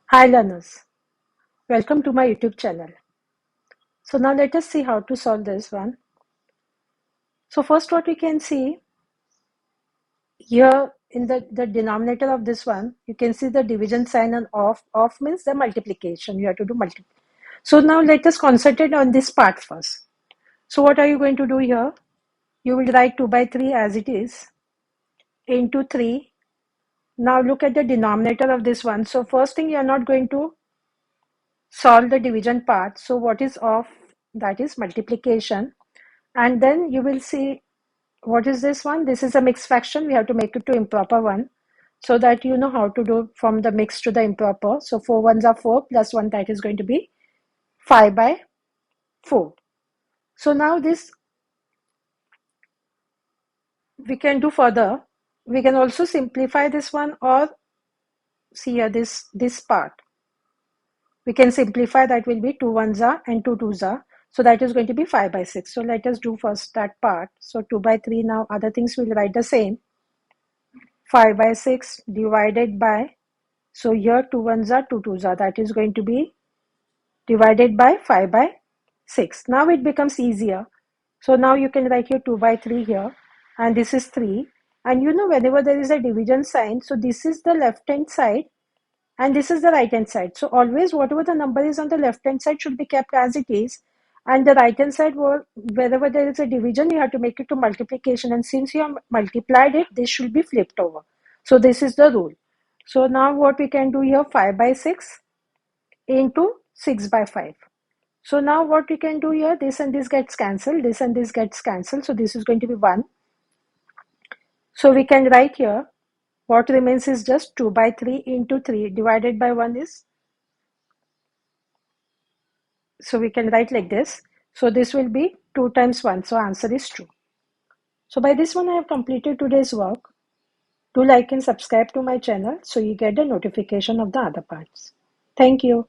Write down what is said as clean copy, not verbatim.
Hi learners, welcome to my YouTube channel. So now let us see how to solve this one. So first what we can see here in the denominator of this one, you can see the division sign and off. Off means the multiplication. You have to do multiplication. So now let us concentrate on this part first. So what are you going to do here? You will write 2 by 3 as it is into 3. Now look at the denominator of this one. So first thing, you are not going to solve the division part. So what is off? That is multiplication. And then you will see, what is this one? This is a mixed fraction. We have to make it to improper one so that you know how to do from the mixed to the improper. So 4 ones are 4 plus 1, that is going to be 5 by 4. So now this we can do further. We can also simplify this one, or see here this part. We can simplify, that will be 2 ones are and 2 twos are. So that is going to be 5 by 6. So let us do first that part. So 2 by 3, now other things will write the same. 5 by 6 divided by, so here 2 ones are, 2 twos are, that is going to be divided by 5 by 6. Now it becomes easier. So now you can write here 2 by 3 here, and this is 3. And you know, whenever there is a division sign, so this is the left hand side and this is the right hand side. So always whatever the number is on the left hand side should be kept as it is, and the right hand side, wherever there is a division, you have to make it to multiplication, and since you have multiplied it, this should be flipped over. So this is the rule. So now what we can do here, 5 by 6 into 6 by 5. So now what we can do here, this and this gets cancelled, this and this gets cancelled, so this is going to be 1. So we can write here, what remains is just 2 by 3 into 3 divided by 1 is, so we can write like this. So this will be 2 times 1, so answer is true. So by this one I have completed today's work. Do like and subscribe to my channel so you get the notification of the other parts. Thank you.